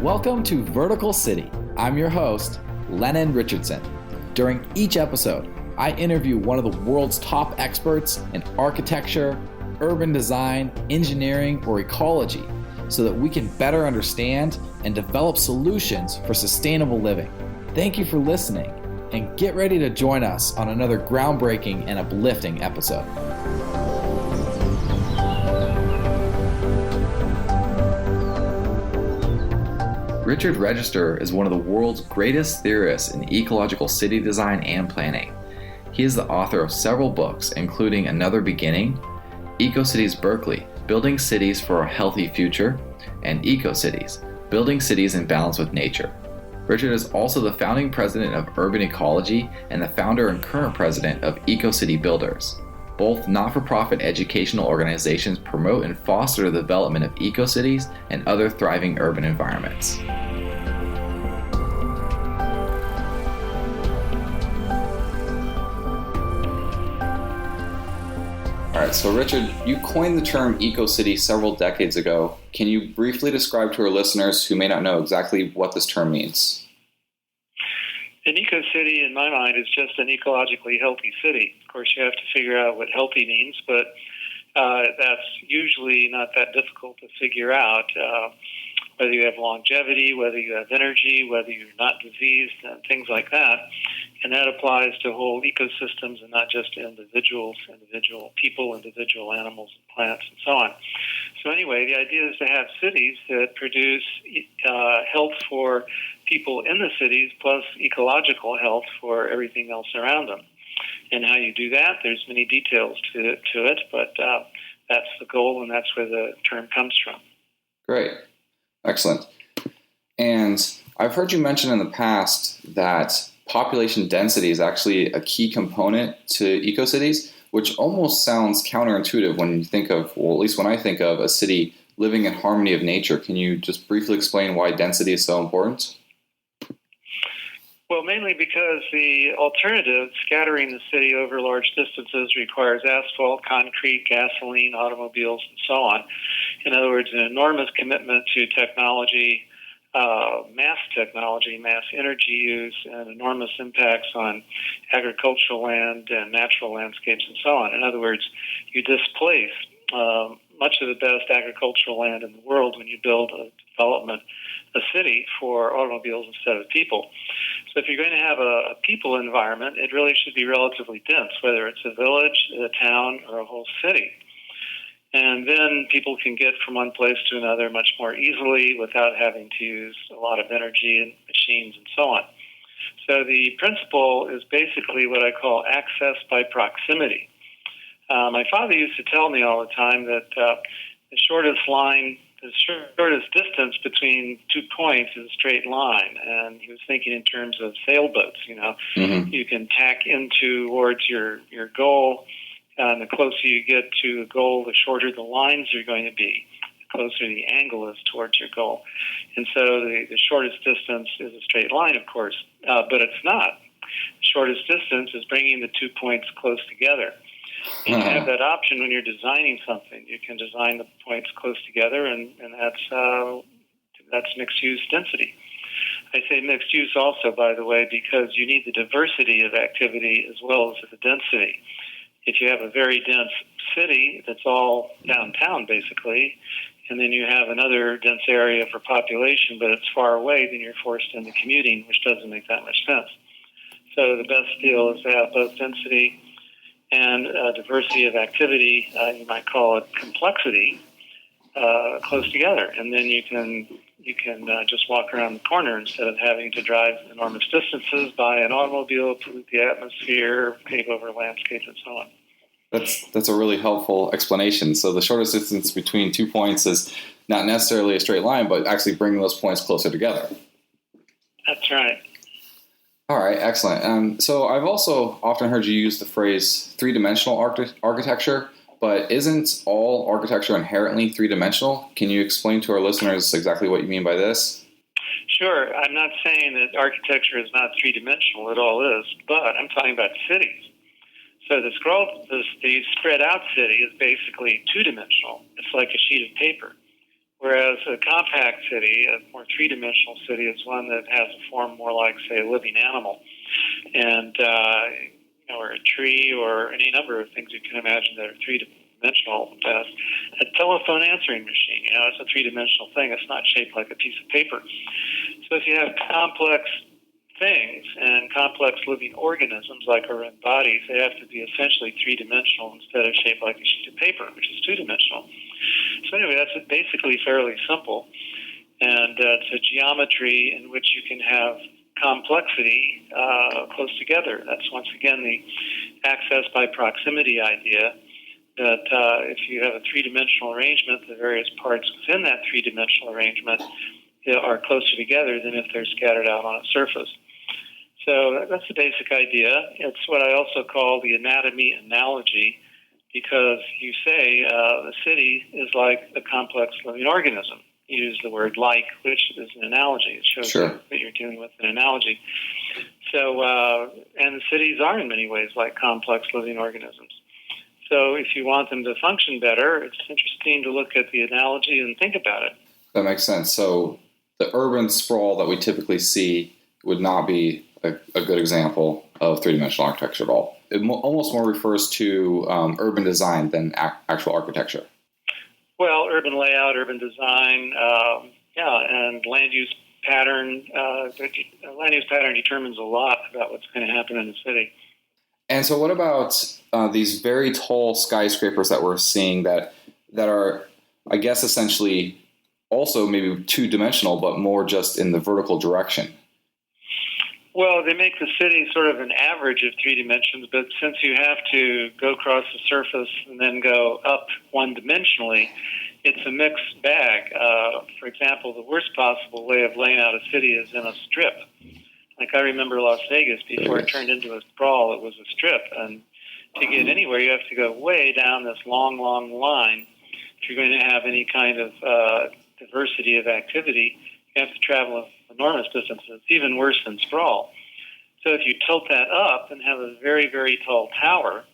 Welcome to Vertical City. I'm your host, Lennon Richardson. During each episode, I interview one of the world's top experts in architecture, urban design, engineering, or ecology so that we can better understand and develop solutions for sustainable living. Thank you for listening, and get ready to join us on another groundbreaking and uplifting episode. Richard Register is one of the world's greatest theorists in ecological city design and planning. He is the author of several books, including Another Beginning, Eco-Cities Berkeley, Building Cities for a Healthy Future, and Eco-Cities, Building Cities in Balance with Nature. Richard is also the founding president of Urban Ecology and the founder and current president of Eco-City Builders. Both not-for-profit educational organizations promote and foster the development of eco-cities and other thriving urban environments. All right, so Richard, you coined the term eco-city several decades ago. Can you briefly describe to our listeners who may not know exactly what this term means? An eco-city, in my mind, is just an ecologically healthy city. Of course, you have to figure out what healthy means, but that's usually not that difficult to figure out. Whether you have longevity, whether you have energy, whether you're not diseased, and things like that. And that applies to whole ecosystems and not just to individual people, individual animals and plants, and so on. So anyway, the idea is to have cities that produce health for people in the cities plus ecological health for everything else around them. And how you do that, there's many details to it, but that's the goal, and that's where the term comes from. Great. Excellent. And I've heard you mention in the past that population density is actually a key component to eco-cities, which almost sounds counterintuitive when you think of, well, at least when I think of a city living in harmony of nature. Can you just briefly explain why density is so important? Well, mainly because the alternative, scattering the city over large distances, requires asphalt, concrete, gasoline, automobiles, and so on. In other words, an enormous commitment to technology, mass energy use, and enormous impacts on agricultural land and natural landscapes and so on. In other words, you displace much of the best agricultural land in the world when you build a city for automobiles instead of people. So if you're going to have a people environment, it really should be relatively dense, whether it's a village, a town, or a whole city. And then people can get from one place to another much more easily without having to use a lot of energy and machines and so on. So the principle is basically what I call access by proximity. My father used to tell me all the time that the shortest distance between 2 points is a straight line, and he was thinking in terms of sailboats. Mm-hmm. You can tack in towards your goal, and the closer you get to the goal, the shorter the lines are going to be, the closer the angle is towards your goal. And so the shortest distance is a straight line, of course, but it's not. The shortest distance is bringing the 2 points close together. And you have that option when you're designing something. You can design the points close together, and that's mixed-use density. I say mixed use also, by the way, because you need the diversity of activity as well as the density. If you have a very dense city that's all downtown, basically, and then you have another dense area for population, but it's far away, then you're forced into commuting, which doesn't make that much sense. So the best deal is to have both density and diversity of activity, you might call it complexity, close together. And then you can just walk around the corner instead of having to drive enormous distances, buy an automobile, pollute the atmosphere, pave over landscapes, and so on. That's a really helpful explanation. So the shortest distance between 2 points is not necessarily a straight line, but actually bringing those points closer together. That's right. All right, excellent. So I've also often heard you use the phrase three-dimensional architecture, but isn't all architecture inherently three-dimensional? Can you explain to our listeners exactly what you mean by this? Sure. I'm not saying that architecture is not three-dimensional. It all is, but I'm talking about cities. So the spread-out city is basically two-dimensional. It's like a sheet of paper. Whereas a compact city, a more three-dimensional city, is one that has a form more like, say, a living animal, and or a tree, or any number of things you can imagine that are three-dimensional. A telephone answering machine, it's a three-dimensional thing. It's not shaped like a piece of paper. So if you have complex things and complex living organisms like our own bodies, they have to be essentially three-dimensional instead of shaped like a sheet of paper, which is two-dimensional. So anyway, that's basically fairly simple, and it's a geometry in which you can have complexity close together. That's once again the access by proximity idea, that if you have a three-dimensional arrangement, the various parts within that three-dimensional arrangement are closer together than if they're scattered out on a surface. So that's the basic idea. It's what I also call the anatomy analogy, because you say the city is like a complex living organism. You use the word like, which is an analogy. It shows Sure. that you're dealing with an analogy. So, and the cities are in many ways like complex living organisms. So if you want them to function better, it's interesting to look at the analogy and think about it. That makes sense. So the urban sprawl that we typically see would not be a good example of three-dimensional architecture at all. It almost more refers to urban design than actual architecture. Well, urban layout, urban design, and land use pattern. Land use pattern determines a lot about what's going to happen in the city. And so what about these very tall skyscrapers that we're seeing that are, I guess, essentially also maybe two-dimensional, but more just in the vertical direction? Well, they make the city sort of an average of three dimensions, but since you have to go across the surface and then go up one-dimensionally, it's a mixed bag. For example, the worst possible way of laying out a city is in a strip. Like I remember Las Vegas, before it turned into a sprawl, it was a strip. And to get anywhere, you have to go way down this long, long line. If you're going to have any kind of diversity of activity, you have to travel enormous distances, even worse than sprawl. So if you tilt that up and have a very, very tall tower,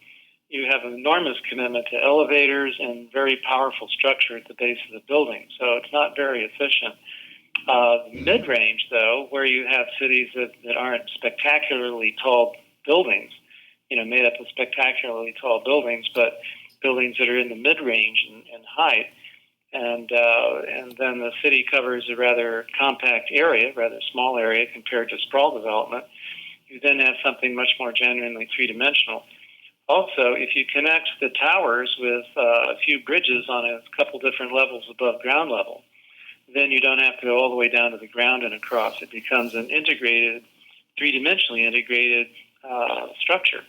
you have an enormous commitment to elevators and very powerful structure at the base of the building. So it's not very efficient. Mid-range, though, where you have cities that aren't spectacularly tall buildings, made up of spectacularly tall buildings, but buildings that are in the mid-range in height, and then the city covers a rather compact area, rather small area compared to sprawl development, you then have something much more genuinely three-dimensional. Also, if you connect the towers with a few bridges on a couple different levels above ground level, then you don't have to go all the way down to the ground and across. It becomes an integrated, three-dimensionally integrated structure.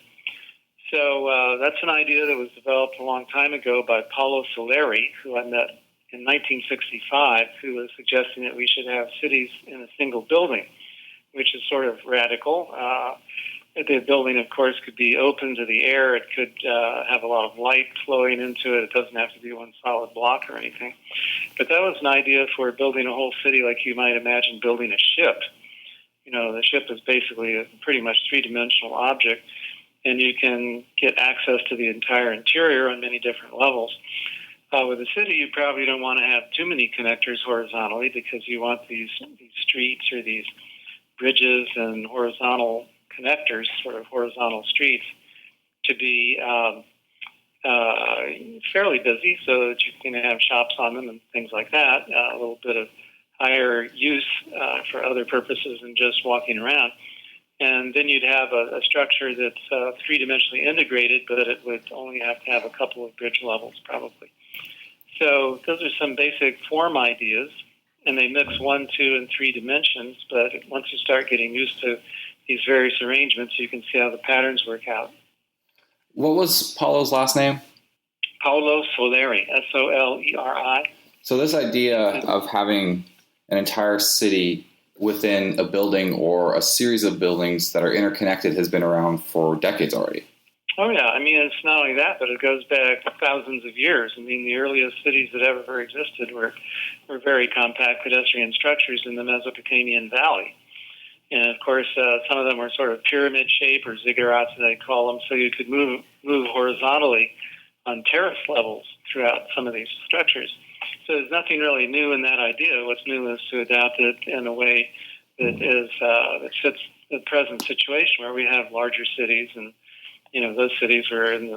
So that's an idea that was developed a long time ago by Paolo Soleri, who I met in 1965, who was suggesting that we should have cities in a single building, which is sort of radical. The building, of course, could be open to the air. It could have a lot of light flowing into it. It doesn't have to be one solid block or anything. But that was an idea for building a whole city like you might imagine building a ship. The ship is basically a pretty much three-dimensional object, and you can get access to the entire interior on many different levels. With a city, you probably don't want to have too many connectors horizontally, because you want these streets or these bridges and horizontal connectors, sort of horizontal streets, to be fairly busy, so that you can have shops on them and things like that, a little bit of higher use for other purposes than just walking around. And then you'd have a structure that's three-dimensionally integrated, but it would only have to have a couple of bridge levels, probably. So those are some basic form ideas, and they mix 1, 2, and 3 dimensions, but once you start getting used to these various arrangements, you can see how the patterns work out. What was Paolo's last name? Paolo Soleri, Soleri. So this idea of having an entire city within a building or a series of buildings that are interconnected has been around for decades already. Oh, yeah. I mean, it's not only that, but it goes back thousands of years. I mean, the earliest cities that ever existed were very compact pedestrian structures in the Mesopotamian Valley. And, of course, some of them were sort of pyramid shape, or ziggurats, as they call them, so you could move horizontally on terrace levels throughout some of these structures. So there's nothing really new in that idea. What's new is to adapt it in a way that that fits the present situation where we have larger cities, and those cities are in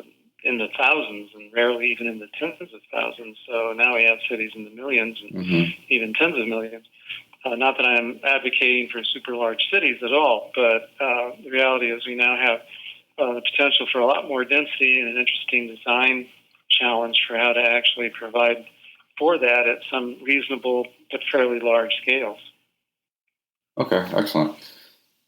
the thousands and rarely even in the tens of thousands. So now we have cities in the millions and even tens of millions. Not that I'm advocating for super large cities at all, but the reality is we now have the potential for a lot more density and an interesting design challenge for how to actually provide for that at some reasonable but fairly large scales. Okay, excellent.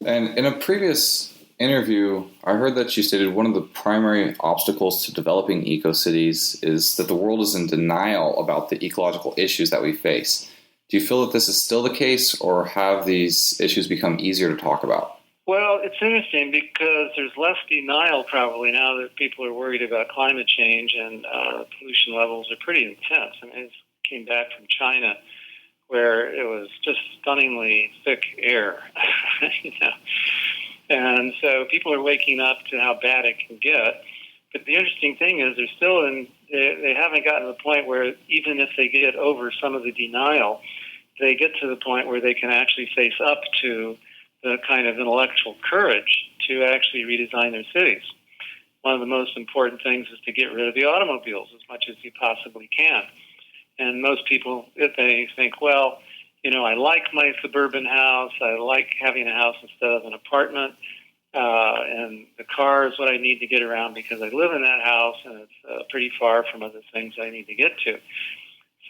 And in a previous interview, I heard that you stated one of the primary obstacles to developing eco-cities is that the world is in denial about the ecological issues that we face. Do you feel that this is still the case, or have these issues become easier to talk about? Well, it's interesting because there's less denial probably now that people are worried about climate change, and pollution levels are pretty intense. I mean, it came back from China where it was just stunningly thick air, And so people are waking up to how bad it can get. But the interesting thing is they haven't gotten to the point where even if they get over some of the denial, they get to the point where they can actually face up to the kind of intellectual courage to actually redesign their cities. One of the most important things is to get rid of the automobiles as much as you possibly can. And most people, if they think, well, I like my suburban house, I like having a house instead of an apartment, and the car is what I need to get around because I live in that house and it's pretty far from other things I need to get to.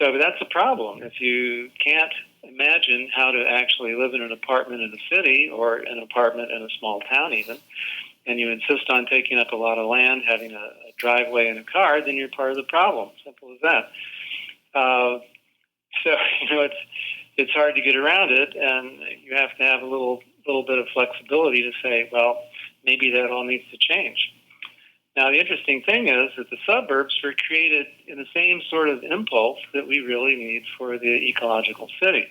So that's a problem. If you can't imagine how to actually live in an apartment in a city or an apartment in a small town even, and you insist on taking up a lot of land, having a driveway and a car, then you're part of the problem. Simple as that. So, it's hard to get around it, and you have to have a little bit of flexibility to say, well, maybe that all needs to change. Now, the interesting thing is that the suburbs were created in the same sort of impulse that we really need for the ecological city.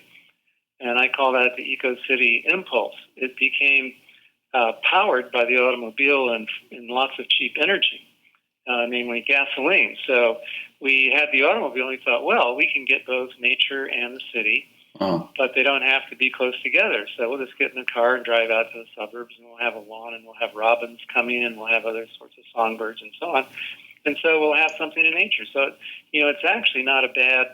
And I call that the eco-city impulse. It became powered by the automobile and lots of cheap energy, namely gasoline. So we had the automobile and we thought, well, we can get both nature and the city, but they don't have to be close together. So we'll just get in a car and drive out to the suburbs, and we'll have a lawn, and we'll have robins coming, and we'll have other sorts of songbirds and so on. And so we'll have something in nature. So, it's actually not a bad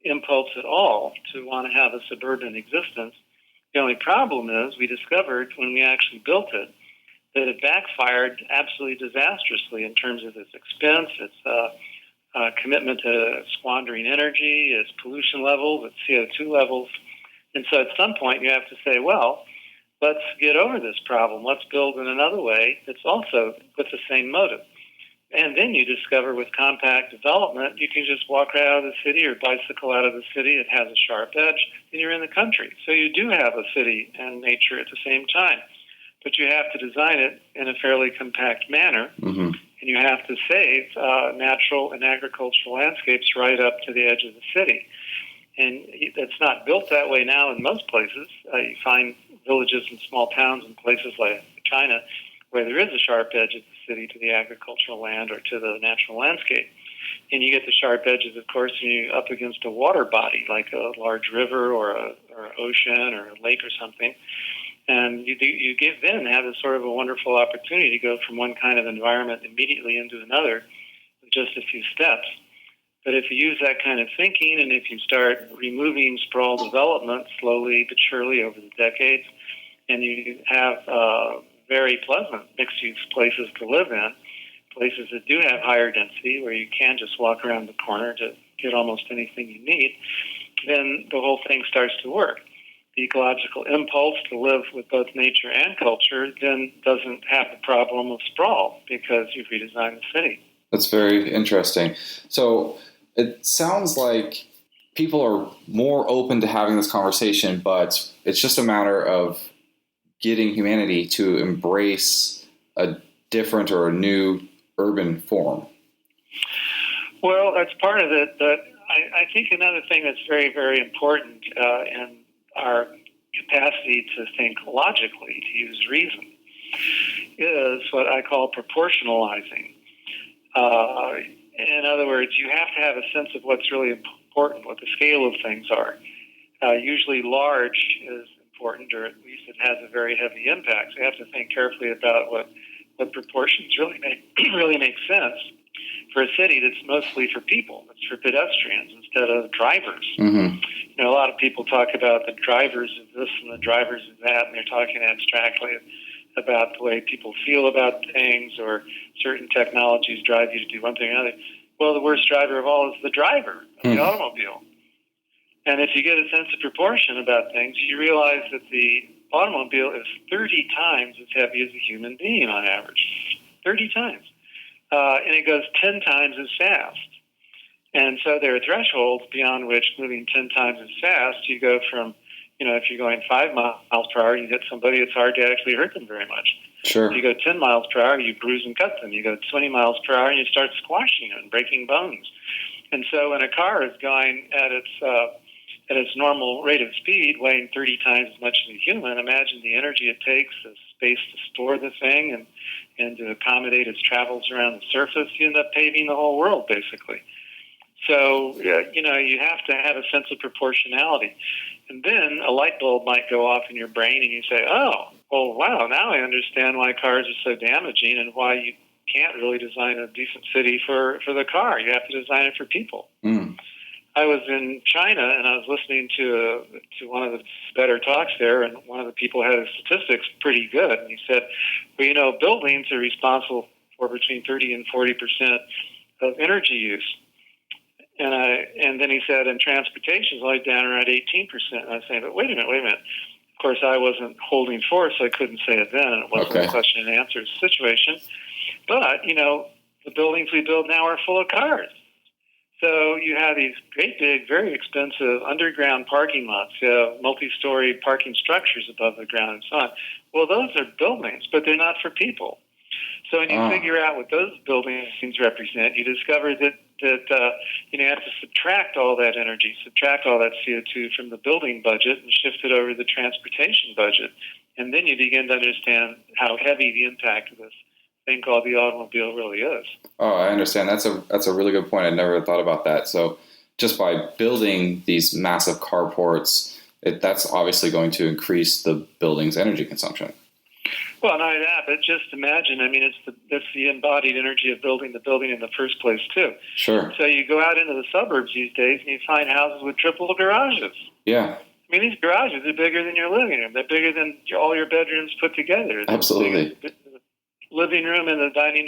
impulse at all to want to have a suburban existence. The only problem is we discovered when we actually built it that it backfired absolutely disastrously in terms of its expense, its commitment to squandering energy, its pollution levels, its CO2 levels. And so at some point you have to say, well, let's get over this problem. Let's build in another way that's also with the same motive. And then you discover with compact development, you can just walk right out of the city or bicycle out of the city. It has a sharp edge, and you're in the country. So you do have a city and nature at the same time. But you have to design it in a fairly compact manner, and you have to save natural and agricultural landscapes right up to the edge of the city. And it's not built that way now in most places. You find villages and small towns in places like China where there is a sharp edge of the city to the agricultural land or to the natural landscape. And you get the sharp edges, of course, when you're up against a water body like a large river or an ocean or a lake or something. And you then have a sort of a wonderful opportunity to go from one kind of environment immediately into another with just a few steps. But if you use that kind of thinking, and if you start removing sprawl development slowly but surely over the decades, and you have very pleasant mixed-use places to live in, places that do have higher density where you can just walk around the corner to get almost anything you need, then the whole thing starts to work. The ecological impulse to live with both nature and culture then doesn't have the problem of sprawl because you've redesigned the city. That's very interesting. So it sounds like people are more open to having this conversation, but it's just a matter of getting humanity to embrace a different or a new urban form. Well, that's part of it, but I think another thing that's very, very important in our capacity to think logically, to use reason, is what I call proportionalizing. In other words, you have to have a sense of what's really important, what the scale of things are. Usually large is important, or at least it has a very heavy impact. So you have to think carefully about what proportions really make sense for a city that's mostly for people. It's for pedestrians instead of drivers. Mm-hmm. A lot of people talk about the drivers of this and the drivers of that, and they're talking abstractly about the way people feel about things, or certain technologies drive you to do one thing or another. Well, the worst driver of all is the driver of the automobile. And if you get a sense of proportion about things, you realize that the automobile is 30 times as heavy as a human being on average. 30 times. And it goes 10 times as fast. And so there are thresholds beyond which moving 10 times as fast, you go from, if you're going 5 miles per hour, you hit somebody, it's hard to actually hurt them very much. Sure. If you go 10 miles per hour, you bruise and cut them. You go 20 miles per hour, and you start squashing them and breaking bones. And so when a car is going at its normal rate of speed, weighing 30 times as much as a human, imagine the energy it takes, the space to store the thing, and to accommodate its travels around the surface. You end up paving the whole world, basically. So, you have to have a sense of proportionality. And then a light bulb might go off in your brain, and you say, oh, well, wow, now I understand why cars are so damaging and why you can't really design a decent city for the car. You have to design it for people. Mm. I was in China, and I was listening to one of the better talks there, and one of the people had his statistics pretty good. And he said, well, buildings are responsible for between 30 and 40% of energy use. And then he said, and transportation is only down around 18%. And I was saying, but wait a minute. Of course, I wasn't holding forth, so I couldn't say it then, and it wasn't a question and answer situation. But, the buildings we build now are full of cars. So you have these great big, very expensive underground parking lots, multi-story parking structures above the ground and so on. Well, those are buildings, but they're not for people. So when you figure out what those buildings represent, you discover that you have to subtract all that energy, subtract all that CO2 from the building budget and shift it over to the transportation budget. And then you begin to understand how heavy the impact of this thing called the automobile really is. Oh, I understand. That's a really good point. I never thought about that. So just by building these massive carports, that's obviously going to increase the building's energy consumption. Well, not only that, but just imagine, it's the embodied energy of building the building in the first place, too. Sure. So you go out into the suburbs these days, and you find houses with triple garages. Yeah. These garages are bigger than your living room. They're bigger than all your bedrooms put together. Absolutely. The living room and the dining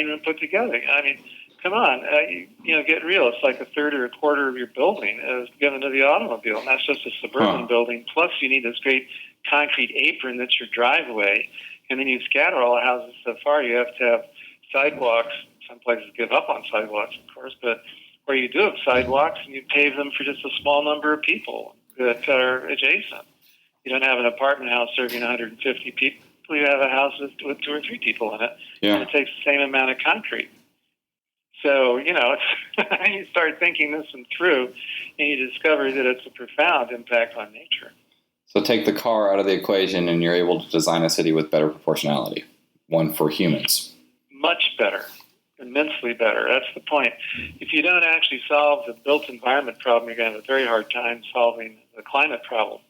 room put together. Come on, get real. It's like a third or a quarter of your building is given to the automobile, and that's just a suburban building. Plus, you need this great concrete apron that's your driveway, and then you scatter all the houses so far. You have to have sidewalks. Some places give up on sidewalks, of course, but where you do have sidewalks, and you pave them for just a small number of people that are adjacent. You don't have an apartment house serving 150 people. You have a house with 2 or 3 people in it, and it takes the same amount of concrete. So, you start thinking this one through, and you discover that it's a profound impact on nature. So take the car out of the equation, and you're able to design a city with better proportionality, one for humans. Much better, immensely better. That's the point. If you don't actually solve the built environment problem, you're going to have a very hard time solving the climate problem.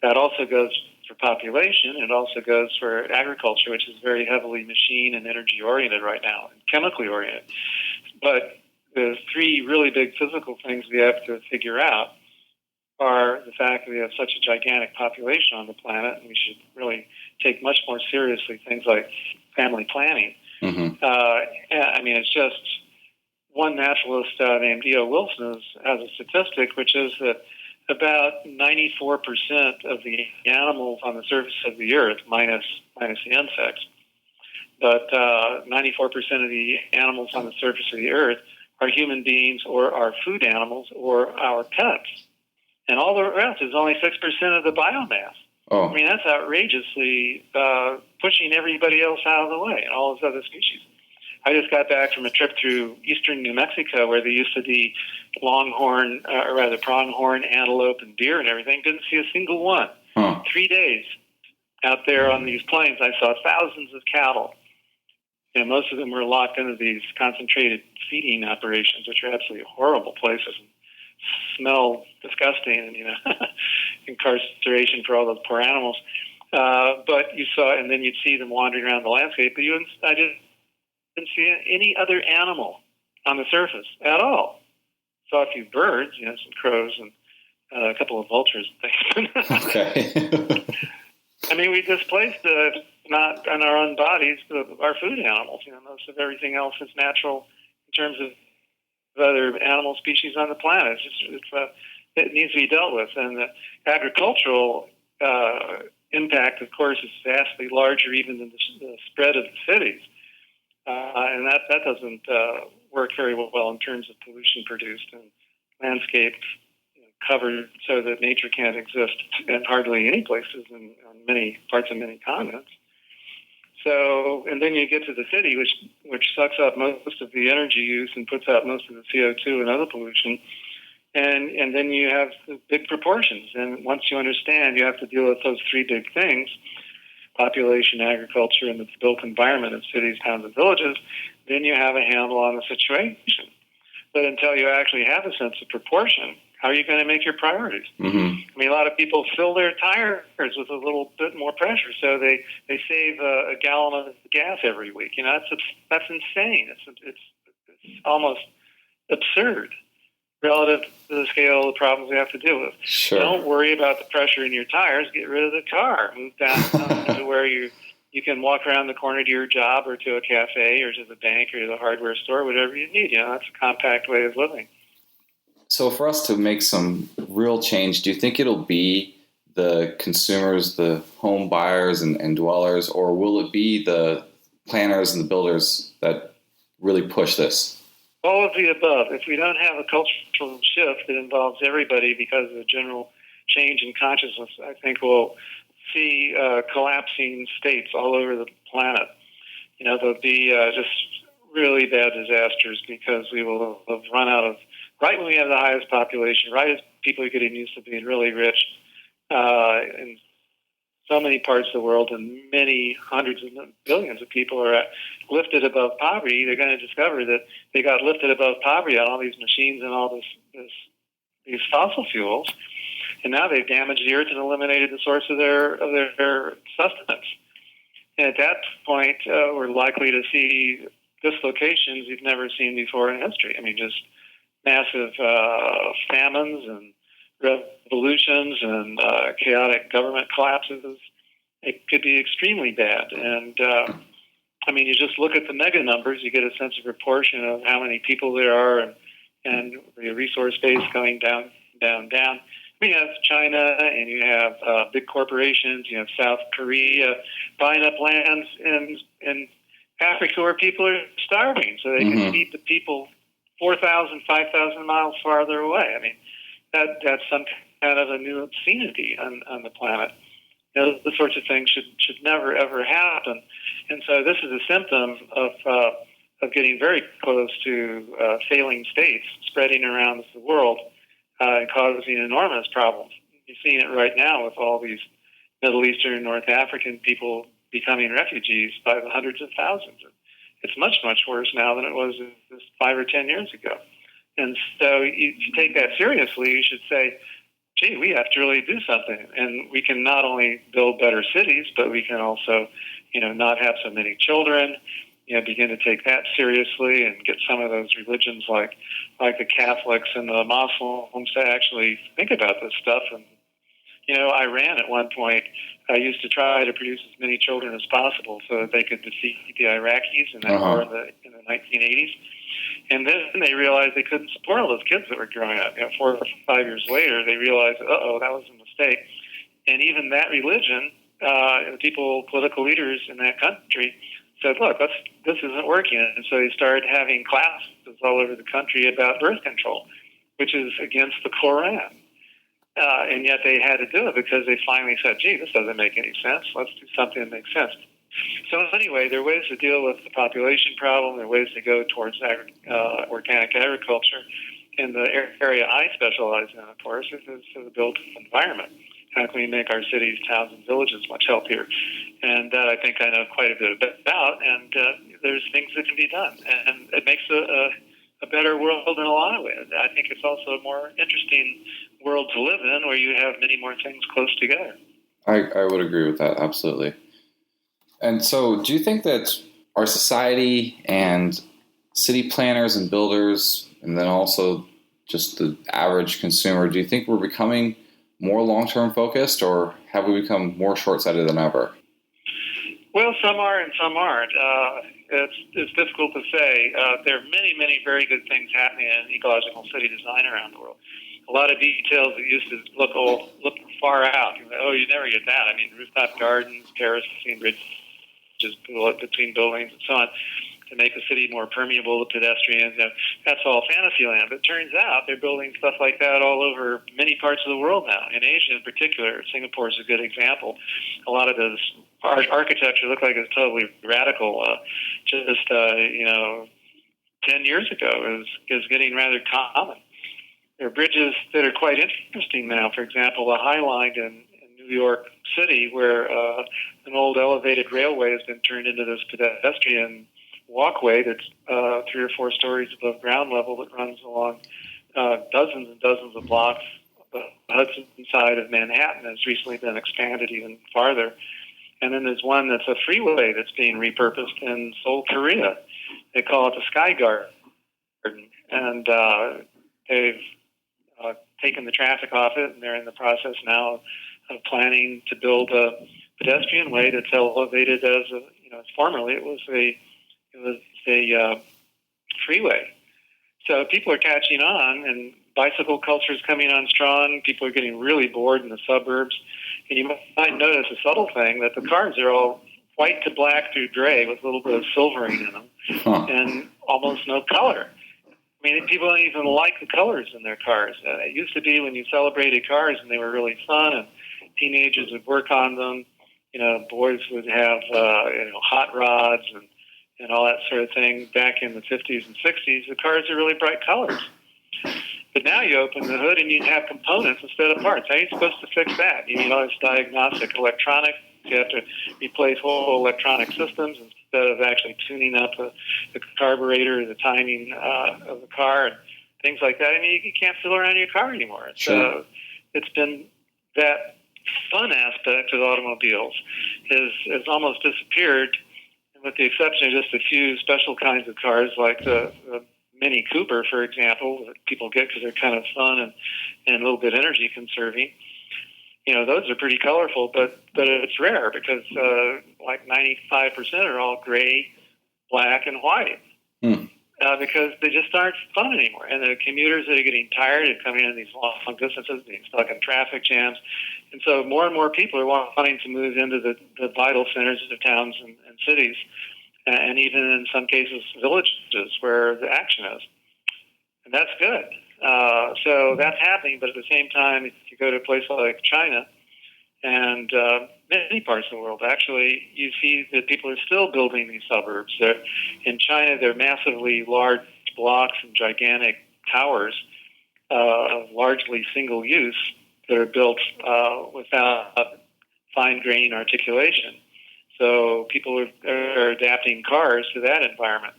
That also goes for population. It also goes for agriculture, which is very heavily machine and energy oriented right now, and chemically oriented. But the 3 really big physical things we have to figure out are the fact that we have such a gigantic population on the planet, and we should really take much more seriously things like family planning. Mm-hmm. It's just one naturalist named E.O. Wilson has a statistic, which is that about 94% of the animals on the surface of the Earth, minus the insects, but 94% of the animals on the surface of the Earth are human beings or are food animals or our pets. And all the rest is only 6% of the biomass. Oh. That's outrageously pushing everybody else out of the way, and all those other species. I just got back from a trip through eastern New Mexico where there used to be pronghorn, antelope, and deer and everything. Didn't see a single one. 3 days out there on these plains, I saw thousands of cattle. Most of them were locked into these concentrated feeding operations, which are absolutely horrible places. smell disgusting, and incarceration for all those poor animals. But you saw, and then you'd see them wandering around the landscape. But I didn't see any other animal on the surface at all. Saw a few birds, some crows and a couple of vultures and things. Okay. I mean, we displaced not in our own bodies our food animals. Most of everything else is natural in terms of other animal species on the planet. It needs to be dealt with, and the agricultural impact, of course, is vastly larger even than the spread of the cities, and that doesn't work very well in terms of pollution produced and landscape covered so that nature can't exist in hardly any places on many parts of many continents. So, and then you get to the city, which sucks up most of the energy use and puts out most of the CO2 and other pollution. And then you have the big proportions. And once you understand you have to deal with those three big things, population, agriculture, and the built environment of cities, towns, and villages, then you have a handle on the situation. But until you actually have a sense of proportion, how are you going to make your priorities? Mm-hmm. I mean, a lot of people fill their tires with a little bit more pressure, so they save a gallon of gas every week. That's insane. It's almost absurd relative to the scale of the problems we have to deal with. Sure. Don't worry about the pressure in your tires. Get rid of the car. Move down to where you can walk around the corner to your job or to a cafe or to the bank or to the hardware store, whatever you need. That's a compact way of living. So for us to make some real change, do you think it'll be the consumers, the home buyers and dwellers, or will it be the planners and the builders that really push this? All of the above. If we don't have a cultural shift that involves everybody because of the general change in consciousness, I think we'll see collapsing states all over the planet. There'll be just really bad disasters because we will have run out of, right when we have the highest population, right as people are getting used to being really rich in so many parts of the world, and many hundreds of billions of people are lifted above poverty, they're going to discover that they got lifted above poverty on all these machines and all these fossil fuels, and now they've damaged the earth and eliminated the source of their sustenance. And at that point, we're likely to see dislocations we've never seen before in history. I mean, just massive famines and revolutions and chaotic government collapses. It could be extremely bad. And, you just look at the mega numbers, you get a sense of proportion of how many people there are and the resource base going down. You have China, and you have big corporations, you have South Korea buying up lands in Africa where people are starving so they can feed the people 4,000, 5,000 miles farther away. I mean, that's some kind of a new obscenity on the planet. The sorts of things should never, ever happen. And so this is a symptom of getting very close to failing states spreading around the world and causing enormous problems. You're seeing it right now with all these Middle Eastern and North African people becoming refugees by the hundreds of thousands. It's much, much worse now than it was just 5 or 10 years ago. And so you take that seriously, you should say, gee, we have to really do something. And we can not only build better cities, but we can also, not have so many children, begin to take that seriously and get some of those religions like the Catholics and the Muslims to actually think about this stuff. And, Iran at one point used to try to produce as many children as possible so that they could defeat the Iraqis in that war in the 1980s. And then they realized they couldn't support all those kids that were growing up. 4 or 5 years later, they realized, that was a mistake. And even that religion, political leaders in that country said, look, this isn't working. And so they started having classes all over the country about birth control, which is against the Koran. And yet they had to do it because they finally said, gee, this doesn't make any sense. Let's do something that makes sense. So anyway, there are ways to deal with the population problem. There are ways to go towards organic agriculture. In the area I specialize in, of course, is the built environment. How can we make our cities, towns, and villages much healthier? And that I think I know quite a bit about, and there's things that can be done. And it makes a a better world in a lot of ways. I think it's also a more interesting world to live in, where you have many more things close together. I would agree with that, absolutely. And so do you think that our society and city planners and builders, and then also just the average consumer, do you think we're becoming more long-term focused, or have we become more short-sighted than ever? Well, some are and some aren't. It's difficult to say. There are many, many very good things happening in ecological city design around the world. A lot of details that used to look far out. You never get that. I mean, rooftop gardens, terracing bridges between buildings, and so on, to make the city more permeable to pedestrians. That's all fantasy land. But it turns out they're building stuff like that all over many parts of the world now. In Asia in particular, Singapore is a good example. A lot of those architecture looked like it's totally radical. 10 years ago is getting rather common. There are bridges that are quite interesting now. For example, the High Line in New York City, where an old elevated railway has been turned into this pedestrian walkway that's 3 or 4 stories above ground level that runs along dozens and dozens of blocks. The Hudson side of Manhattan has recently been expanded even farther. And then there's one that's a freeway that's being repurposed in Seoul, Korea. They call it the Sky Garden. And they've taken the traffic off it, and they're in the process now of planning to build a pedestrian way that's elevated as formerly it was a freeway. So people are catching on, and bicycle culture is coming on strong. People are getting really bored in the suburbs. And you might notice a subtle thing, that the cars are all white to black through gray with a little bit of silvering in them, and almost no color. I mean, people don't even like the colors in their cars. It used to be when you celebrated cars and they were really fun, and teenagers would work on them. Boys would have hot rods and all that sort of thing. Back in the 50s and 60s, the cars are really bright colors. But now you open the hood and you have components instead of parts. How are you supposed to fix that? You need all this diagnostic electronics. You have to replace whole electronic systems instead of actually tuning up the carburetor, the timing of the car, and things like that. I mean, you can't fiddle around your car anymore. So it's been that fun aspect of automobiles has almost disappeared, with the exception of just a few special kinds of cars like the Mini Cooper, for example, that people get because they're kind of fun and a little bit energy conserving. Those are pretty colorful, but it's rare because like 95% are all gray, black, and white because they just aren't fun anymore. And the commuters that are getting tired of coming in these long distances, being stuck in traffic jams. And so more and more people are wanting to move into the vital centers of towns and cities, and even in some cases villages where the action is. And that's good. So that's happening, but at the same time, if you go to a place like China and many parts of the world, actually, you see that people are still building these suburbs. In China, they're massively large blocks and gigantic towers of largely single use that are built without fine grain articulation. So people are adapting cars to that environment.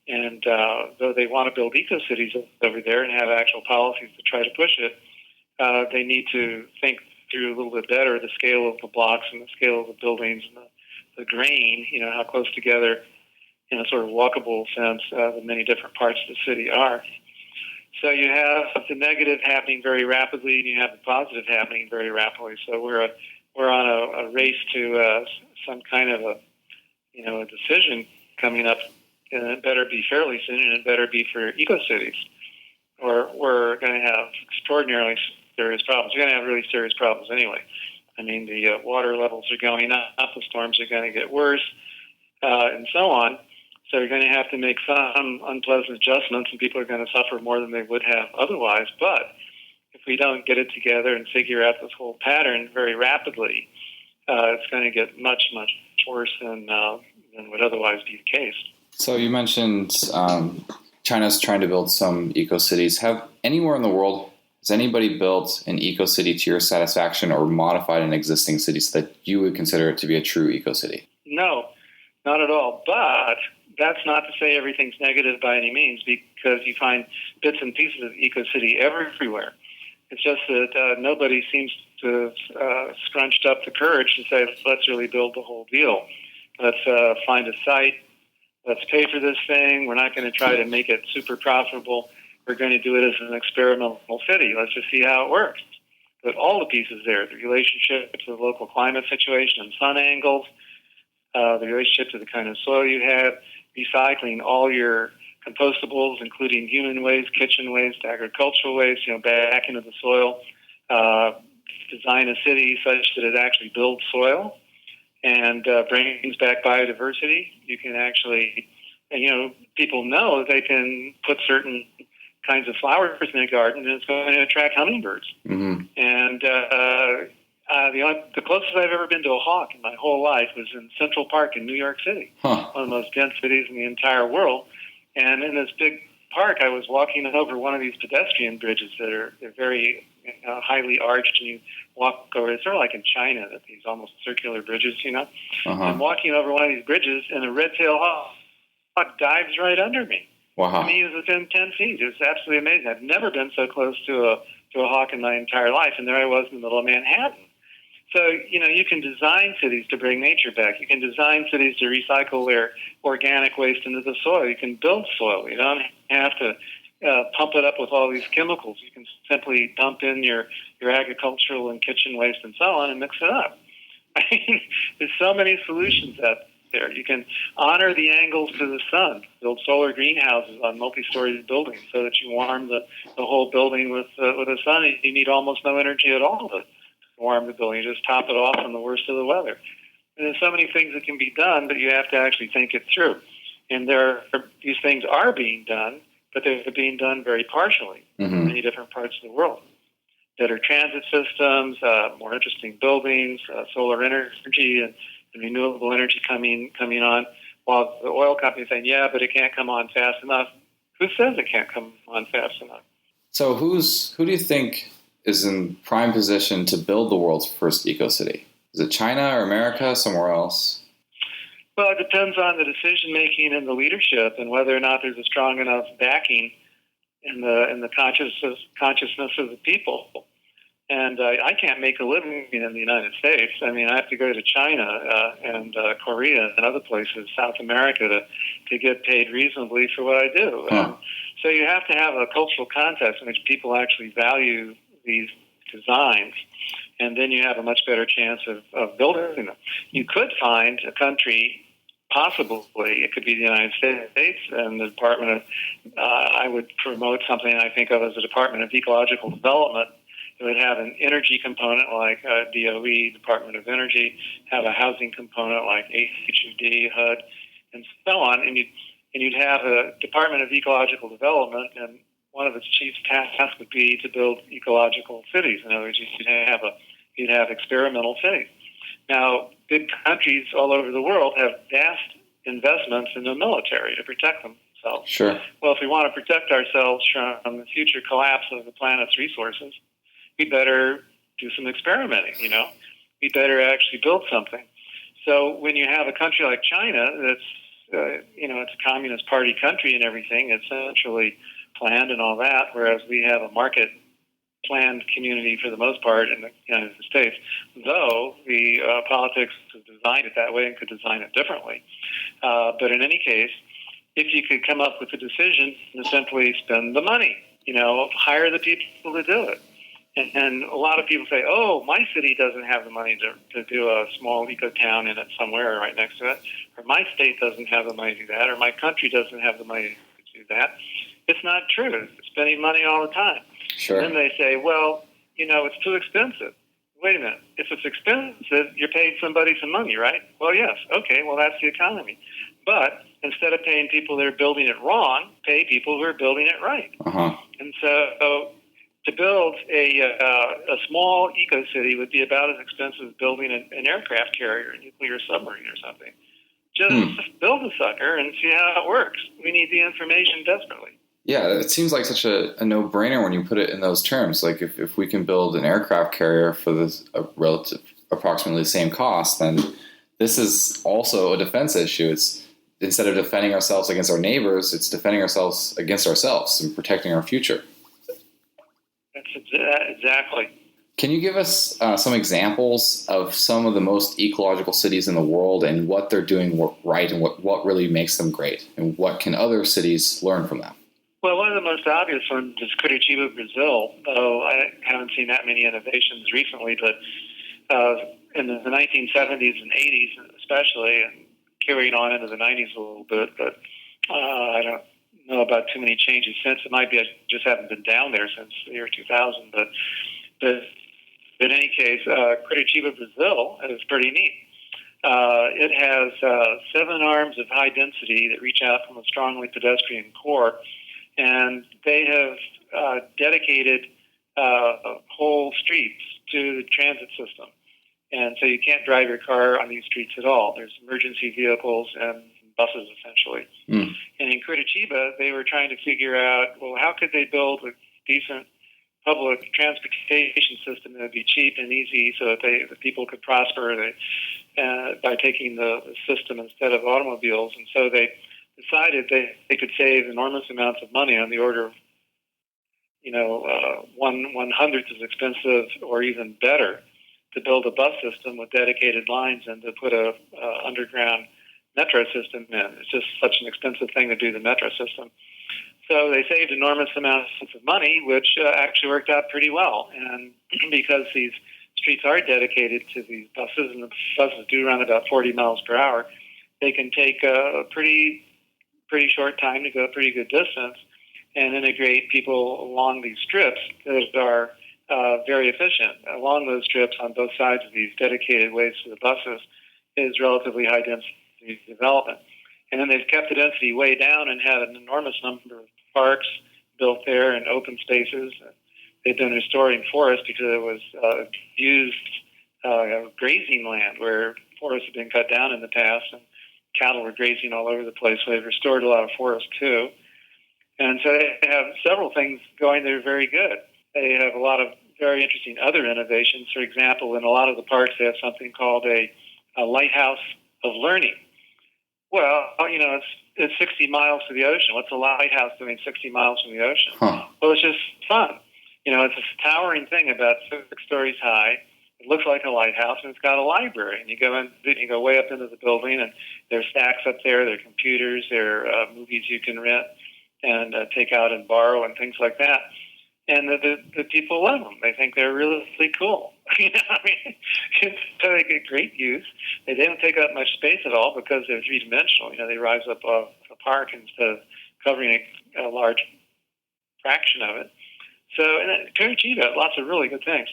And though they want to build eco-cities over there and have actual policies to try to push it, they need to think through a little bit better the scale of the blocks and the scale of the buildings and the grain, how close together in a sort of walkable sense the many different parts of the city are. So you have the negative happening very rapidly, and you have the positive happening very rapidly. So we're on a race to some kind of a decision coming up, and it better be fairly soon, and it better be for eco-cities, or we're going to have extraordinarily serious problems. We're going to have really serious problems anyway. I mean, the water levels are going up, the storms are going to get worse, and so on. So you're going to have to make some unpleasant adjustments, and people are going to suffer more than they would have otherwise. But if we don't get it together and figure out this whole pattern very rapidly, it's going to get much, much worse than would otherwise be the case. So you mentioned China's trying to build some eco-cities. Anywhere in the world, has anybody built an eco-city to your satisfaction or modified an existing city so that you would consider it to be a true eco-city? No, not at all. But that's not to say everything's negative by any means, because you find bits and pieces of EcoCity everywhere. It's just that nobody seems to have scrunched up the courage to say, let's really build the whole deal. Let's find a site. Let's pay for this thing. We're not going to try to make it super profitable. We're going to do it as an experimental city. Let's just see how it works. But all the pieces there, the relationship to the local climate situation and sun angles, the relationship to the kind of soil you have, recycling all your compostables, including human waste, kitchen waste, agricultural waste, back into the soil. Design a city such that it actually builds soil and brings back biodiversity. You can actually, people know that they can put certain kinds of flowers in a garden and it's going to attract hummingbirds. Mm-hmm. And the closest I've ever been to a hawk in my whole life was in Central Park in New York City, one of the most dense cities in the entire world. And in this big park, I was walking over one of these pedestrian bridges they're very highly arched, and you walk over. It's sort of like in China, that these almost circular bridges, I'm walking over one of these bridges, and a red-tailed hawk dives right under me. Wow. I mean, he was within 10 feet. It was absolutely amazing. I've never been so close to a hawk in my entire life, and there I was in the middle of Manhattan. So, you can design cities to bring nature back. You can design cities to recycle their organic waste into the soil. You can build soil. You don't have to pump it up with all these chemicals. You can simply dump in your agricultural and kitchen waste and so on and mix it up. I mean, there's so many solutions out there. You can honor the angles to the sun, build solar greenhouses on multi-story buildings so that you warm the whole building with the sun. You need almost no energy at all to warm the building. You just top it off in the worst of the weather. And there's so many things that can be done, but you have to actually think it through. And these things are being done, but they're being done very partially in many different parts of the world. Better transit systems, more interesting buildings, solar energy and renewable energy coming on, while the oil companies saying, yeah, but it can't come on fast enough. Who says it can't come on fast enough? So who do you think is in prime position to build the world's first eco-city? Is it China or America, somewhere else? Well, it depends on the decision-making and the leadership and whether or not there's a strong enough backing in the consciousness of the people. And I can't make a living in the United States. I mean, I have to go to China and Korea and other places, South America, to get paid reasonably for what I do. So you have to have a cultural context in which people actually value these designs, and then you have a much better chance of building them. You could find a country, possibly, it could be the United States, and the Department of, I would promote something I think of as the Department of Ecological Development. It would have an energy component like DOE, Department of Energy, have a housing component like HUD, HUD, and so on, and you'd have a Department of Ecological Development, and one of its chief tasks would be to build ecological cities. In other words, you'd have experimental cities. Now, big countries all over the world have vast investments in the military to protect themselves. Sure. Well, if we want to protect ourselves from the future collapse of the planet's resources, we better do some experimenting, We better actually build something. So when you have a country like China that's, it's a Communist Party country and everything, it's essentially planned and all that, whereas we have a market planned community for the most part in the United States, though the politics has designed it that way and could design it differently. But in any case, if you could come up with a decision to simply spend the money, hire the people to do it. And a lot of people say, oh, my city doesn't have the money to do a small eco-town in it somewhere right next to it, or my state doesn't have the money to do that, or my country doesn't have the money to do that. It's not true. It's spending money all the time. Sure. And then they say, well, it's too expensive. Wait a minute. If it's expensive, you're paying somebody some money, right? Well, yes. Okay, well, that's the economy. But instead of paying people that are building it wrong, pay people who are building it right. And so to build a small eco-city would be about as expensive as building an aircraft carrier, a nuclear submarine or something. Just build a sucker and see how it works. We need the information desperately. Yeah, it seems like such a no-brainer when you put it in those terms. Like if we can build an aircraft carrier for this relative approximately the same cost, then this is also a defense issue. It's instead of defending ourselves against our neighbors, it's defending ourselves against ourselves and protecting our future. That's exactly. Can you give us some examples of some of the most ecological cities in the world and what they're doing right and what really makes them great? And what can other cities learn from them? Well, one of the most obvious ones is Curitiba, Brazil, though I haven't seen that many innovations recently, but in the 1970s and 80s especially, and carrying on into the 90s a little bit, but I don't know about too many changes since. It might be I just haven't been down there since the year 2000, but in any case, Curitiba, Brazil is pretty neat. It has 7 arms of high density that reach out from a strongly pedestrian core, and they have dedicated whole streets to the transit system. And so you can't drive your car on these streets at all. There's emergency vehicles and buses, essentially. Mm. And in Curitiba, they were trying to figure out, well, how could they build a decent public transportation system that would be cheap and easy so that the people could prosper by taking the system instead of automobiles. And so they decided they could save enormous amounts of money on the order of, 1/100th as expensive or even better to build a bus system with dedicated lines and to put a underground metro system in. It's just such an expensive thing to do the metro system. So they saved enormous amounts of money, which actually worked out pretty well. And because these streets are dedicated to these buses, and the buses do run about 40 miles per hour, they can take a pretty short time to go a pretty good distance and integrate people along these strips that are very efficient. Along those strips on both sides of these dedicated ways for the buses is relatively high density development. And then they've kept the density way down and had an enormous number of parks built there and open spaces. They've been restoring forests because it was used grazing land where forests had been cut down in the past and cattle were grazing all over the place. So they've restored a lot of forests too. And so they have several things going that are very good. They have a lot of very interesting other innovations. For example, in a lot of the parks, they have something called a lighthouse of learning. Well, it's 60 miles to the ocean. What's a lighthouse doing 60 miles from the ocean? Huh. Well, it's just fun. It's a towering thing about 6 stories high. It looks like a lighthouse, and it's got a library. And you go way up into the building, and there are stacks up there. There are computers. There are movies you can rent and take out and borrow and things like that. And the people love them. They think they're really cool. So they get great use. They don't take up much space at all because they're 3-dimensional. They rise up a park instead of covering a large fraction of it. So, and Curitiba, lots of really good things.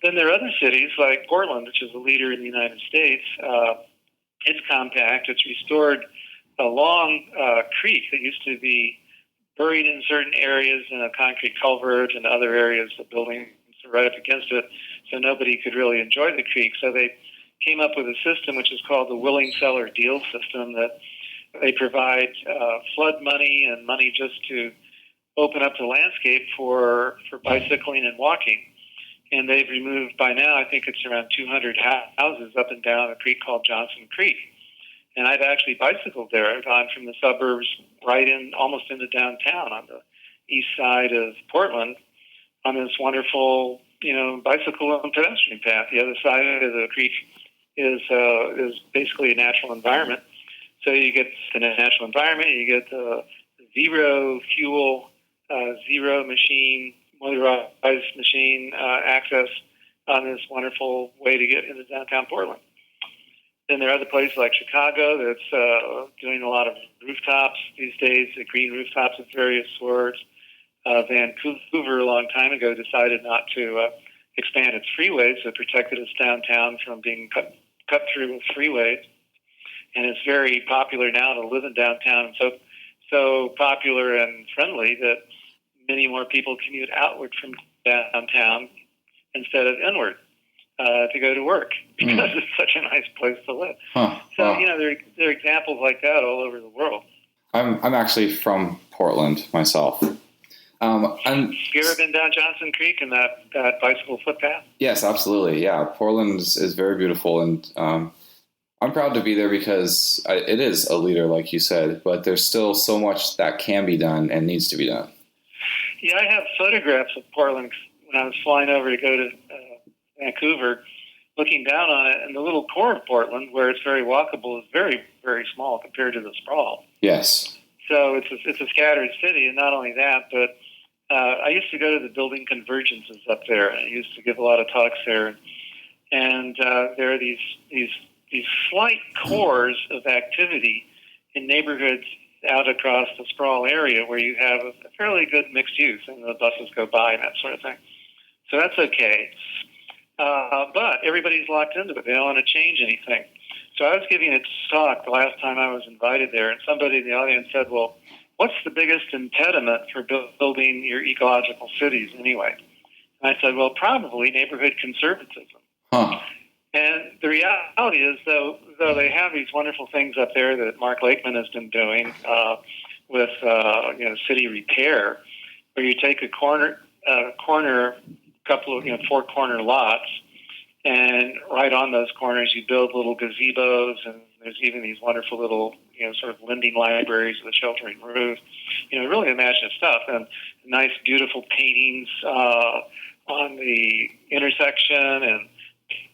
Then there are other cities like Portland, which is a leader in the United States. It's compact. It's restored a long creek that used to be buried in certain areas in a concrete culvert and other areas of buildings right up against it, so nobody could really enjoy the creek. So they came up with a system which is called the willing seller deal system, that they provide flood money and money just to open up the landscape for bicycling and walking. And they've removed, by now, I think it's around 200 houses up and down a creek called Johnson Creek. And I've actually bicycled there. I've gone from the suburbs right in, almost into downtown on the east side of Portland on this wonderful, bicycle and pedestrian path. The other side of the creek is basically a natural environment. So you get the natural environment, you get the zero fuel, zero machine, motorized machine access on this wonderful way to get into downtown Portland. Then there are other places like Chicago that's doing a lot of rooftops these days, the green rooftops of various sorts. Vancouver, a long time ago, decided not to expand its freeways, so it protected its downtown from being cut through with freeways. And it's very popular now to live in downtown, and so popular and friendly that many more people commute outward from downtown instead of inward to go to work because it's such a nice place to live. Huh. So, wow. There are examples like that all over the world. I'm actually from Portland myself. Have you ever been down Johnson Creek and that bicycle footpath? Yes, absolutely. Yeah, Portland is very beautiful, and I'm proud to be there because it is a leader, like you said, but there's still so much that can be done and needs to be done. Yeah, I have photographs of Portland when I was flying over to go to Vancouver, looking down on it, and the little core of Portland, where it's very walkable, is very, very small compared to the sprawl. Yes. So it's a scattered city, and not only that, but I used to go to the building convergences up there. I used to give a lot of talks there, and there are these slight cores of activity in neighborhoods out across the sprawl area where you have a fairly good mixed use, and the buses go by and that sort of thing. So that's okay. But everybody's locked into it. They don't want to change anything. So I was giving a talk the last time I was invited there, and somebody in the audience said, well, what's the biggest impediment for building your ecological cities anyway? And I said, well, probably neighborhood conservatism. Huh. And the reality is, though they have these wonderful things up there that Mark Lakeman has been doing with city repair, where you take a corner couple of four corner lots, and right on those corners you build little gazebos, and there's even these wonderful little sort of lending libraries with a sheltering roof, really imaginative stuff, and nice beautiful paintings on the intersection, and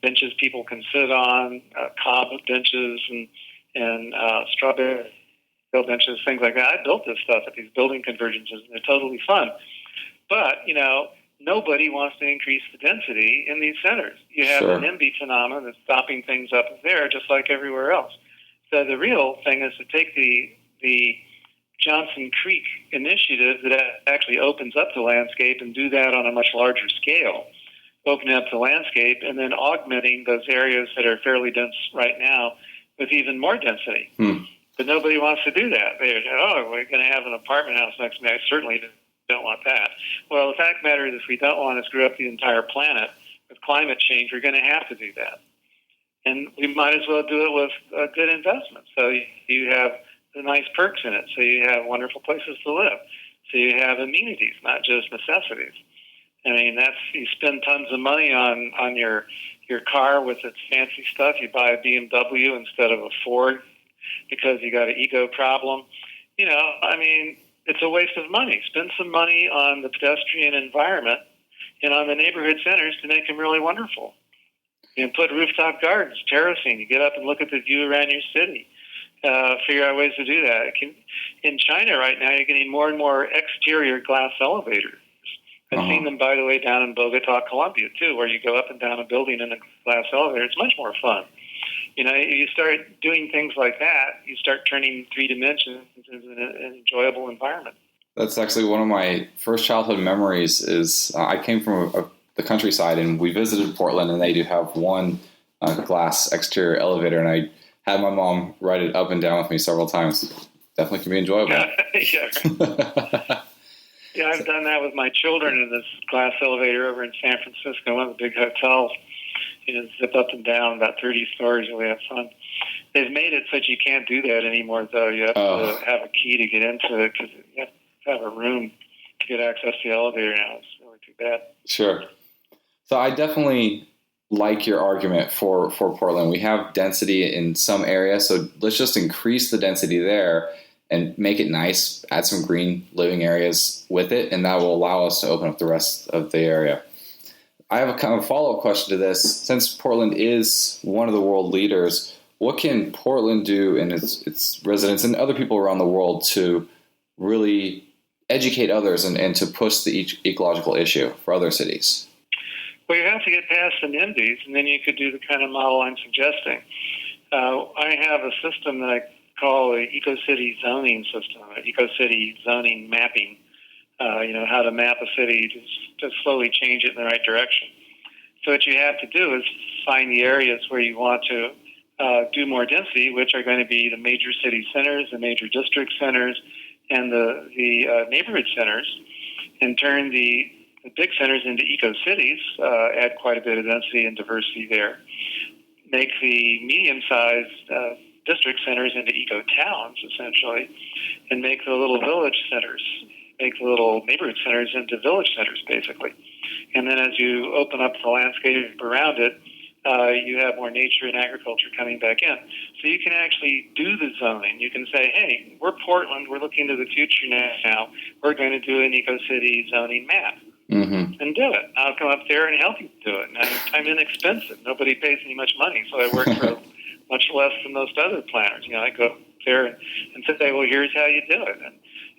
benches people can sit on, cob benches and strawberry benches, things like that. I built this stuff at these building convergences, and they're totally fun. But, nobody wants to increase the density in these centers. You have Sure. the NIMBY phenomenon that's stopping things up there just like everywhere else. So the real thing is to take the Johnson Creek initiative that actually opens up the landscape and do that on a much larger scale, opening up the landscape and then augmenting those areas that are fairly dense right now with even more density. But nobody wants to do that. They're, we're going to have an apartment house next to me. I certainly don't want that. Well, the fact matter is if we don't want to screw up the entire planet with climate change, we're going to have to do that. And we might as well do it with a good investment. So you have the nice perks in it. So you have wonderful places to live. So you have amenities, not just necessities. I mean, you spend tons of money on your car with its fancy stuff. You buy a BMW instead of a Ford because you got an ego problem. It's a waste of money. Spend some money on the pedestrian environment and on the neighborhood centers to make them really wonderful. Put rooftop gardens, terracing. You get up and look at the view around your city. Figure out ways to do that. In China right now, you're getting more and more exterior glass elevators. I've seen them, by the way, down in Bogota, Colombia, too, where you go up and down a building in a glass elevator. It's much more fun. You start doing things like that, you start turning three dimensions into an enjoyable environment. That's actually one of my first childhood memories is I came from the countryside, and we visited Portland, and they do have one glass exterior elevator, and I had my mom ride it up and down with me several times. Definitely can be enjoyable. Yeah. Yeah, I've done that with my children in this glass elevator over in San Francisco, one of the big hotels. Zip up and down about 30 stories, and we have fun. They've made it so that you can't do that anymore, though. You have to have a key to get into it because you have to have a room to get access to the elevator now. It's really too bad. Sure. So I definitely like your argument for Portland. We have density in some areas, so let's just increase the density there and make it nice, add some green living areas with it, and that will allow us to open up the rest of the area. I have a kind of follow-up question to this. Since Portland is one of the world leaders, what can Portland do and its residents and other people around the world to really educate others and to push the ecological issue for other cities? Well, you have to get past the NIMBYs, and then you could do the kind of model I'm suggesting. I have a system that I call an eco-city zoning system, an eco-city zoning mapping. How to map a city to slowly change it in the right direction. So what you have to do is find the areas where you want to do more density, which are going to be the major city centers, the major district centers, and the neighborhood centers, and turn the big centers into eco-cities, add quite a bit of density and diversity there. Make the medium-sized district centers into eco-towns, essentially, and make the little village centers, make the little neighborhood centers into village centers, basically. And then as you open up the landscape around it, you have more nature and agriculture coming back in. So you can actually do the zoning. You can say, hey, we're Portland. We're looking to the future now. We're going to do an eco-city zoning map. Mm-hmm. And do it. I'll come up there and help you do it. And I'm inexpensive. Nobody pays me much money, so I work for much less than most other planners. I go up there and say, well, here's how you do it.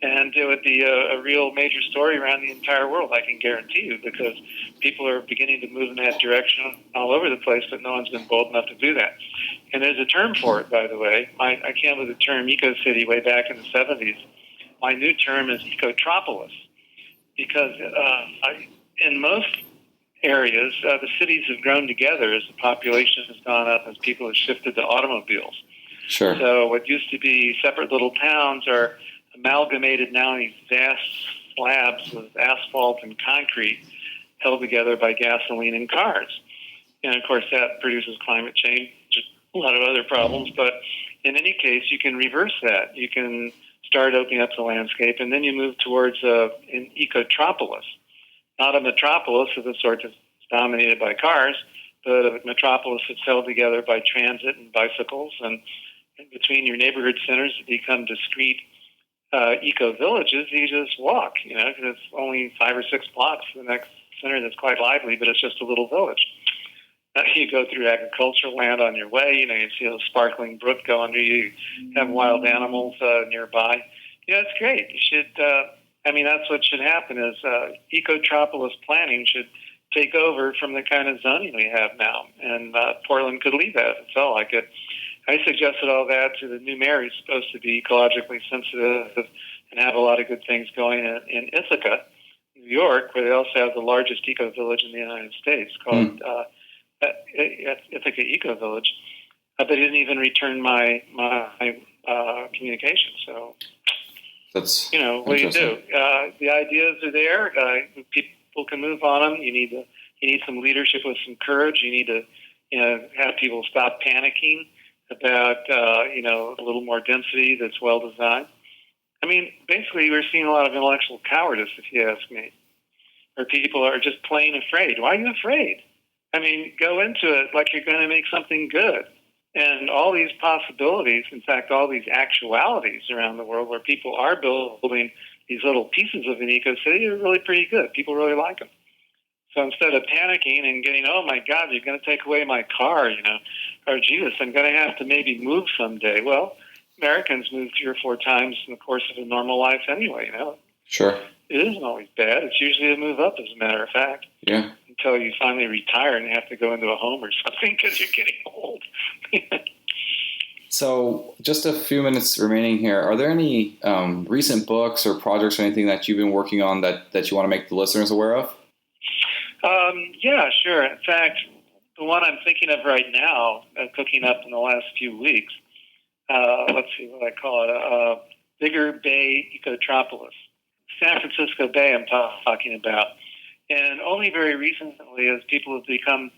And it would be a real major story around the entire world, I can guarantee you, because people are beginning to move in that direction all over the place, but no one's been bold enough to do that. And there's a term for it, by the way. I came up with the term eco-city way back in the 70s. My new term is ecotropolis, because in most areas, the cities have grown together as the population has gone up, as people have shifted to automobiles. Sure. So what used to be separate little towns are amalgamated now in these vast slabs of asphalt and concrete held together by gasoline and cars. And, of course, that produces climate change, a lot of other problems. But in any case, you can reverse that. You can start opening up the landscape, and then you move towards an ecotropolis. Not a metropolis of the sort that's dominated by cars, but a metropolis that's held together by transit and bicycles. And in between your neighborhood centers that become discrete eco-villages, you just walk, because it's only 5 or 6 blocks to the next center that's quite lively, but it's just a little village. You go through agricultural land on your way, you see a sparkling brook go under you, have wild animals nearby. It's great. You should, that's what should happen is ecotropolis planning should take over from the kind of zoning we have now. And Portland could leave that if it felt like it. I suggested all that to the new mayor. He's supposed to be ecologically sensitive and have a lot of good things going in Ithaca, New York, where they also have the largest eco-village in the United States called Ithaca Eco-Village. But he didn't even return my communication. So, that's what do you do? The ideas are there. People can move on them. You need some leadership with some courage. You need to have people stop panicking about a little more density that's well designed. Basically, we're seeing a lot of intellectual cowardice, if you ask me, where people are just plain afraid. Why are you afraid? Go into it like you're going to make something good. And all these possibilities, in fact, all these actualities around the world where people are building these little pieces of an eco-city are really pretty good. People really like them. So instead of panicking and getting, oh, my God, you're going to take away my car, or Jesus, I'm going to have to maybe move someday. Well, Americans move 3 or 4 times in the course of a normal life anyway, Sure. It isn't always bad. It's usually a move up, as a matter of fact. Yeah. Until you finally retire and have to go into a home or something because you're getting old. So just a few minutes remaining here. Are there any recent books or projects or anything that you've been working on that you want to make the listeners aware of? Yeah, sure. In fact, the one I'm thinking of right now, cooking up in the last few weeks, let's see what I call it, Bigger Bay Ecotropolis. San Francisco Bay I'm talking about. And only very recently, as people have become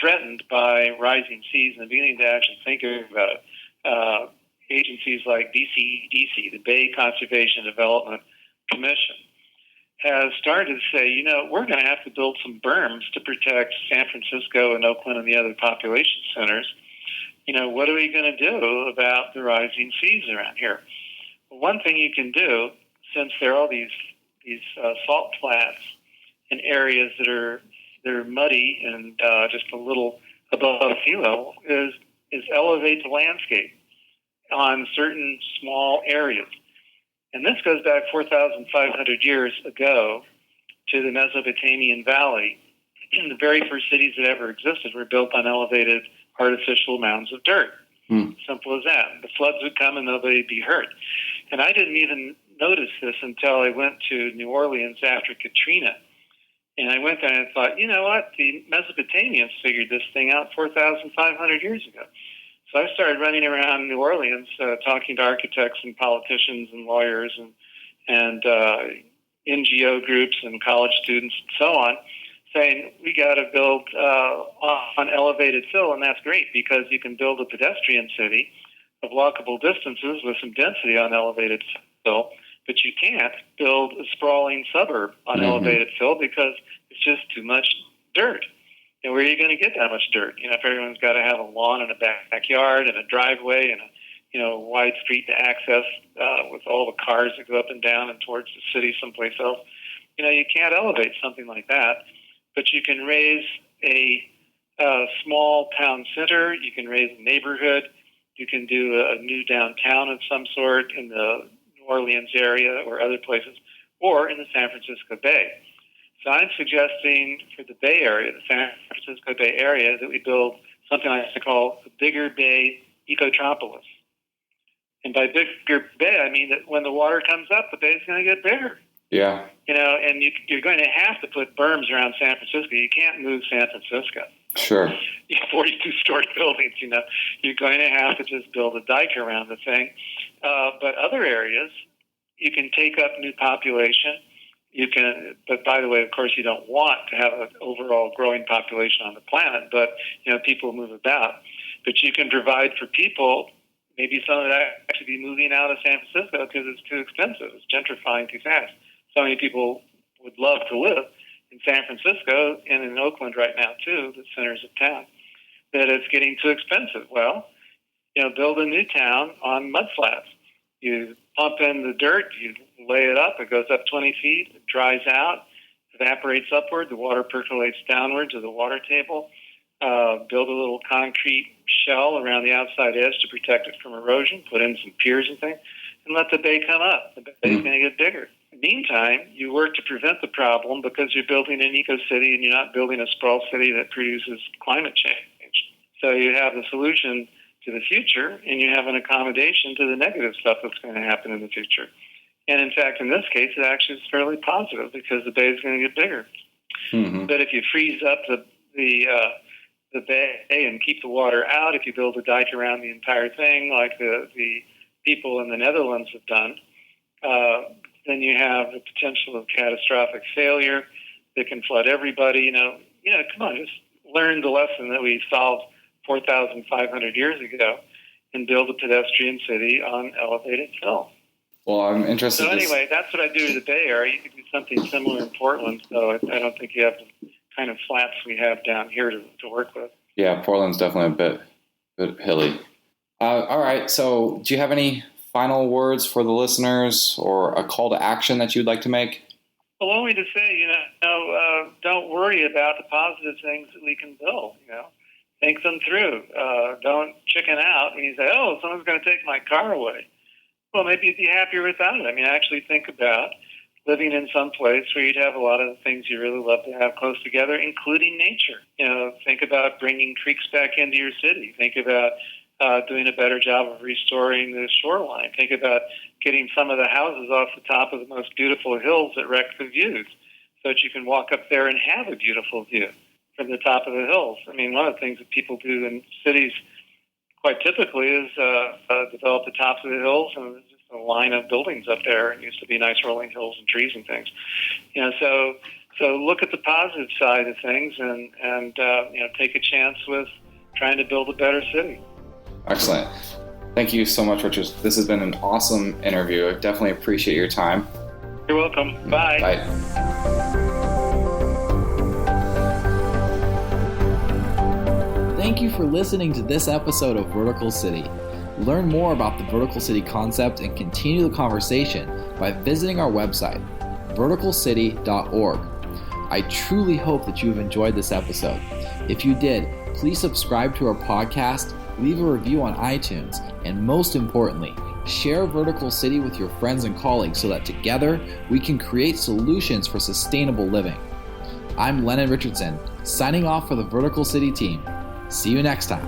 threatened by rising seas and beginning to actually think about it, agencies like BCDC, the Bay Conservation Development Commission, has started to say, we're going to have to build some berms to protect San Francisco and Oakland and the other population centers. What are we going to do about the rising seas around here? Well, one thing you can do, since there are all these salt flats in areas that are muddy and just a little above sea level, is elevate the landscape on certain small areas. And this goes back 4,500 years ago to the Mesopotamian Valley. The very first cities that ever existed were built on elevated artificial mounds of dirt. Simple as that. The floods would come and nobody would be hurt. And I didn't even notice this until I went to New Orleans after Katrina. And I went there and I thought, you know what? The Mesopotamians figured this thing out 4,500 years ago. So I started running around New Orleans talking to architects and politicians and lawyers and NGO groups and college students and so on, saying we got to build on elevated fill, and that's great because you can build a pedestrian city of walkable distances with some density on elevated fill, but you can't build a sprawling suburb on elevated fill because it's just too much dirt. where are you going to get that much dirt? If everyone's got to have a lawn and a backyard and a driveway and a wide street to access with all the cars that go up and down and towards the city someplace else, you can't elevate something like that. But you can raise a small town center. You can raise a neighborhood. You can do a new downtown of some sort in the New Orleans area or other places, or in the San Francisco Bay. So I'm suggesting for the Bay Area, the San Francisco Bay Area, that we build something I like to call the Bigger Bay Ecotropolis. And by Bigger Bay, I mean that when the water comes up, the bay's going to get bigger. Yeah. And you're going to have to put berms around San Francisco. You can't move San Francisco. Sure. 42-story buildings, You're going to have to just build a dike around the thing. But other areas, you can take up new population. But by the way, of course, you don't want to have an overall growing population on the planet, but, people move about. But you can provide for people, maybe some of that actually be moving out of San Francisco because it's too expensive. It's gentrifying too fast. So many people would love to live in San Francisco and in Oakland right now, too, the centers of town, that it's getting too expensive. Well, build a new town on mudflats. You pump in the dirt, you lay it up, it goes up 20 feet, it dries out, evaporates upward, the water percolates downward to the water table. Build a little concrete shell around the outside edge to protect it from erosion, put in some piers and things, and let the bay come up. The bay's going to get bigger. Meantime, you work to prevent the problem because you're building an eco-city and you're not building a sprawl city that produces climate change. So you have the solution to the future, and you have an accommodation to the negative stuff that's going to happen in the future. And in fact, in this case, it actually is fairly positive because the bay is going to get bigger. Mm-hmm. But if you freeze up the bay and keep the water out, if you build a dike around the entire thing, like the people in the Netherlands have done, then you have the potential of catastrophic failure that can flood everybody. Come on, just learn the lesson that we solved 4,500 years ago and build a pedestrian city on elevated fill. Well, I'm interested. So anyway, that's what I do to the Bay Area. You could do something similar in Portland, so I don't think you have the kind of flats we have down here to work with. Yeah, Portland's definitely a bit hilly. All right, so do you have any final words for the listeners or a call to action that you'd like to make? Well, only to say, don't worry about the positive things that we can build, Think them through. Don't chicken out when you say, someone's going to take my car away. Well, maybe you'd be happier without it. Actually think about living in some place where you'd have a lot of the things you really love to have close together, including nature. Think about bringing creeks back into your city. Think about doing a better job of restoring the shoreline. Think about getting some of the houses off the top of the most beautiful hills that wreck the views so that you can walk up there and have a beautiful view from the top of the hills. One of the things that people do in cities quite typically is develop the tops of the hills, and there's just a line of buildings up there. It used to be nice rolling hills and trees and things. So look at the positive side of things and take a chance with trying to build a better city. Excellent. Thank you so much, Richard. This has been an awesome interview. I definitely appreciate your time. You're welcome. Bye. Bye. Thank you for listening to this episode of Vertical City. Learn more about the Vertical City concept and continue the conversation by visiting our website, verticalcity.org. I truly hope that you have enjoyed this episode. If you did, please subscribe to our podcast, leave a review on iTunes, and most importantly, share Vertical City with your friends and colleagues so that together we can create solutions for sustainable living. I'm Lennon Richardson, signing off for the Vertical City team. See you next time.